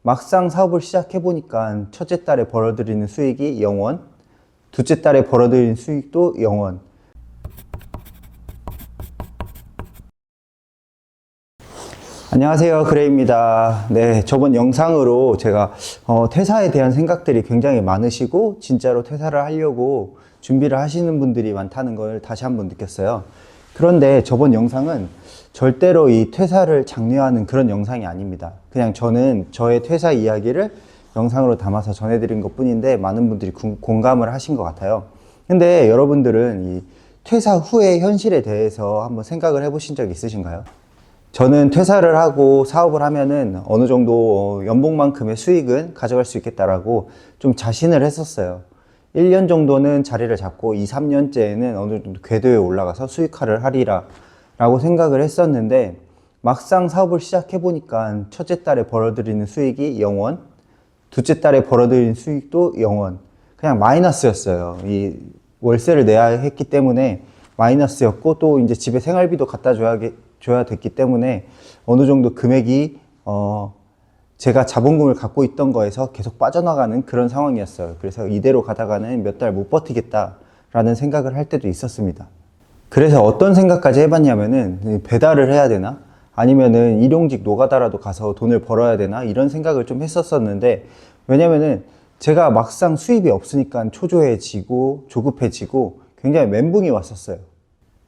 막상 사업을 시작해보니까 첫째 달에 벌어들이는 수익이 0원, 둘째 달에 벌어들이는 수익도 0원. 안녕하세요, 그레이입니다. 네, 저번 영상으로 제가 퇴사에 대한 생각들이 굉장히 많으시고 진짜로 퇴사를 하려고 준비를 하시는 분들이 많다는 걸 다시 한번 느꼈어요. 그런데 저번 영상은 절대로 이 퇴사를 장려하는 그런 영상이 아닙니다. 그냥 저는 저의 퇴사 이야기를 영상으로 담아서 전해드린 것 뿐인데 많은 분들이 공감을 하신 것 같아요. 근데 여러분들은 이 퇴사 후의 현실에 대해서 한번 생각을 해보신 적 있으신가요? 저는 퇴사를 하고 사업을 하면은 어느 정도 연봉만큼의 수익은 가져갈 수 있겠다라고 좀 자신을 했었어요. 1년 정도는 자리를 잡고 2, 3년째에는 어느 정도 궤도에 올라가서 수익화를 하리라 라고 생각을 했었는데 막상 사업을 시작해보니까 첫째 달에 벌어들이는 수익이 0원, 둘째 달에 벌어들이는 수익도 0원. 그냥 마이너스였어요. 이 월세를 내야 했기 때문에 마이너스였고 또 이제 집에 생활비도 갖다 줘야 됐기 때문에 어느 정도 금액이 제가 자본금을 갖고 있던 거에서 계속 빠져나가는 그런 상황이었어요. 그래서 이대로 가다가는 몇 달 못 버티겠다라는 생각을 할 때도 있었습니다. 그래서 어떤 생각까지 해봤냐면은 배달을 해야 되나? 아니면은 일용직 노가다라도 가서 돈을 벌어야 되나? 이런 생각을 좀 했었었는데 왜냐면은 제가 막상 수입이 없으니까 초조해지고 조급해지고 굉장히 멘붕이 왔었어요.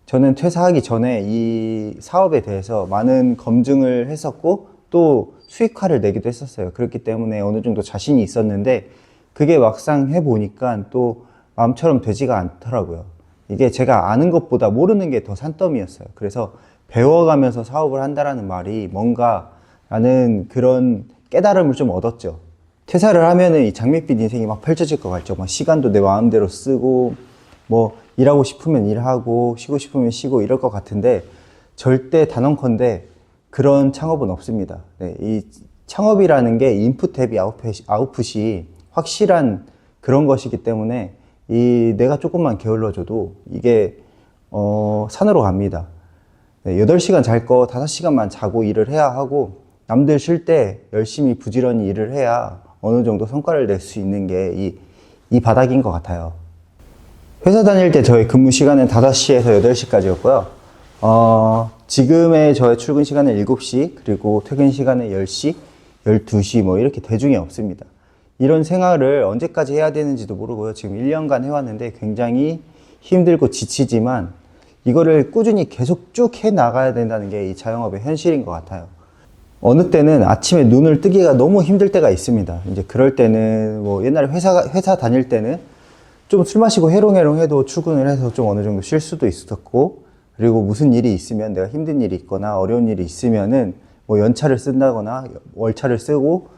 저는 퇴사하기 전에 이 사업에 대해서 많은 검증을 했었고 또 수익화를 내기도 했었어요. 그렇기 때문에 어느 정도 자신이 있었는데 그게 막상 해보니까 또 마음처럼 되지가 않더라고요. 이게 제가 아는 것보다 모르는 게 더 산더미였어요. 그래서 배워가면서 사업을 한다라는 말이 뭔가라는 그런 깨달음을 좀 얻었죠. 퇴사를 하면은 이 장밋빛 인생이 막 펼쳐질 것 같죠. 막 시간도 내 마음대로 쓰고 뭐 일하고 싶으면 일하고 쉬고 싶으면 쉬고 이럴 것 같은데 절대 단언컨대 그런 창업은 없습니다. 네, 이 창업이라는 게 인풋 대비 아웃풋이 확실한 그런 것이기 때문에 내가 조금만 게을러져도 이게 산으로 갑니다. 네, 8시간 잘 거 5시간만 자고 일을 해야 하고 남들 쉴 때 열심히 부지런히 일을 해야 어느 정도 성과를 낼 수 있는 게 이 바닥인 것 같아요. 회사 다닐 때 저의 근무 시간은 5시에서 8시까지였고요. 지금의 저의 출근 시간은 7시, 그리고 퇴근 시간은 10시, 12시 뭐 이렇게 대중이 없습니다. 이런 생활을 언제까지 해야 되는지도 모르고요. 지금 1년간 해왔는데 굉장히 힘들고 지치지만 이거를 꾸준히 계속 쭉 해 나가야 된다는 게 이 자영업의 현실인 것 같아요. 어느 때는 아침에 눈을 뜨기가 너무 힘들 때가 있습니다. 이제 그럴 때는 뭐 옛날에 회사 다닐 때는 좀 술 마시고 해롱해롱 해도 출근을 해서 좀 어느 정도 쉴 수도 있었고 그리고 무슨 일이 있으면 내가 힘든 일이 있거나 어려운 일이 있으면은 뭐 연차를 쓴다거나 월차를 쓰고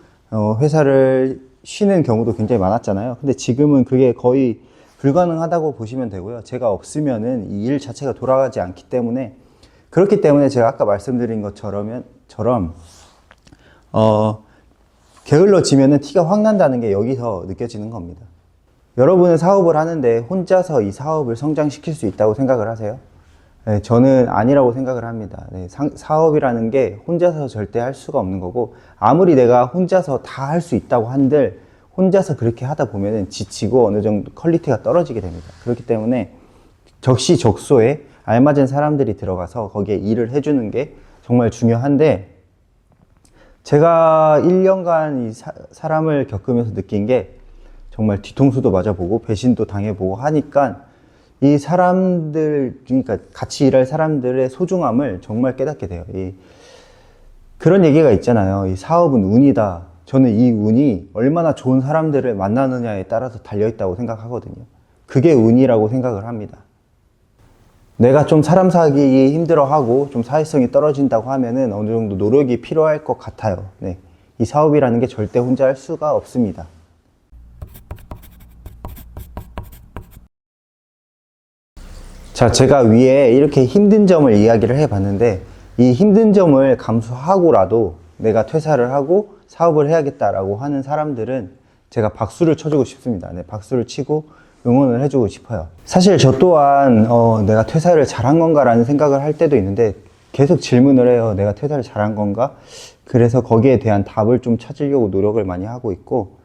회사를 쉬는 경우도 굉장히 많았잖아요. 근데 지금은 그게 거의 불가능하다고 보시면 되고요. 제가 없으면은 이 일 자체가 돌아가지 않기 때문에 그렇기 때문에 제가 아까 말씀드린 것처럼 게을러지면은 티가 확 난다는 게 여기서 느껴지는 겁니다. 여러분은 사업을 하는데 혼자서 이 사업을 성장시킬 수 있다고 생각을 하세요? 네, 저는 아니라고 생각을 합니다. 네, 사업이라는 게 혼자서 절대 할 수가 없는 거고 아무리 내가 혼자서 다 할 수 있다고 한들 혼자서 그렇게 하다 보면은 지치고 어느 정도 퀄리티가 떨어지게 됩니다. 그렇기 때문에 적시적소에 알맞은 사람들이 들어가서 거기에 일을 해주는 게 정말 중요한데 제가 1년간 이 사람을 겪으면서 느낀 게 정말 뒤통수도 맞아보고 배신도 당해보고 하니까 이 사람들, 그러니까 같이 일할 사람들의 소중함을 정말 깨닫게 돼요. 그런 얘기가 있잖아요. 이 사업은 운이다. 저는 이 운이 얼마나 좋은 사람들을 만나느냐에 따라서 달려있다고 생각하거든요. 그게 운이라고 생각을 합니다. 내가 좀 사람 사귀기 힘들어하고 좀 사회성이 떨어진다고 하면은 어느 정도 노력이 필요할 것 같아요. 네. 이 사업이라는 게 절대 혼자 할 수가 없습니다. 자, 제가 위에 이렇게 힘든 점을 이야기를 해봤는데 이 힘든 점을 감수하고라도 내가 퇴사를 하고 사업을 해야겠다라고 하는 사람들은 제가 박수를 쳐주고 싶습니다. 네, 박수를 치고 응원을 해주고 싶어요. 사실 저 또한 내가 퇴사를 잘한 건가라는 생각을 할 때도 있는데 계속 질문을 해요. 내가 퇴사를 잘한 건가? 그래서 거기에 대한 답을 좀 찾으려고 노력을 많이 하고 있고,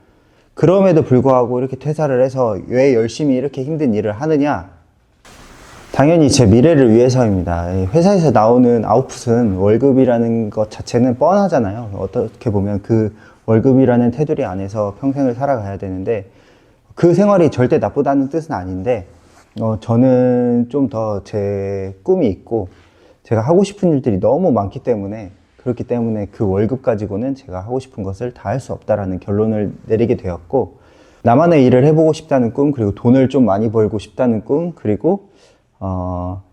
그럼에도 불구하고 이렇게 퇴사를 해서 왜 열심히 이렇게 힘든 일을 하느냐? 당연히 제 미래를 위해서입니다. 회사에서 나오는 아웃풋은 월급이라는 것 자체는 뻔하잖아요. 어떻게 보면 그 월급이라는 테두리 안에서 평생을 살아가야 되는데, 그 생활이 절대 나쁘다는 뜻은 아닌데, 저는 좀 더 제 꿈이 있고, 제가 하고 싶은 일들이 너무 많기 때문에, 그렇기 때문에 그 월급 가지고는 제가 하고 싶은 것을 다 할 수 없다라는 결론을 내리게 되었고, 나만의 일을 해보고 싶다는 꿈, 그리고 돈을 좀 많이 벌고 싶다는 꿈, 그리고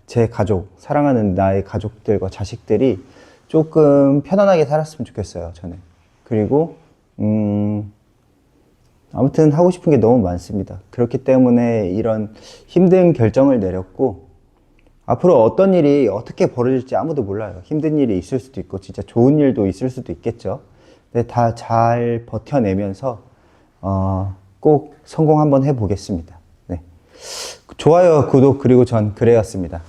제 가족, 사랑하는 나의 가족들과 자식들이 조금 편안하게 살았으면 좋겠어요, 저는. 그리고 아무튼 하고 싶은 게 너무 많습니다. 그렇기 때문에 이런 힘든 결정을 내렸고, 앞으로 어떤 일이 어떻게 벌어질지 아무도 몰라요. 힘든 일이 있을 수도 있고 진짜 좋은 일도 있을 수도 있겠죠. 근데 다 잘 버텨내면서 꼭 성공 한번 해보겠습니다. 네. 좋아요, 구독, 그리고 전 그래였습니다.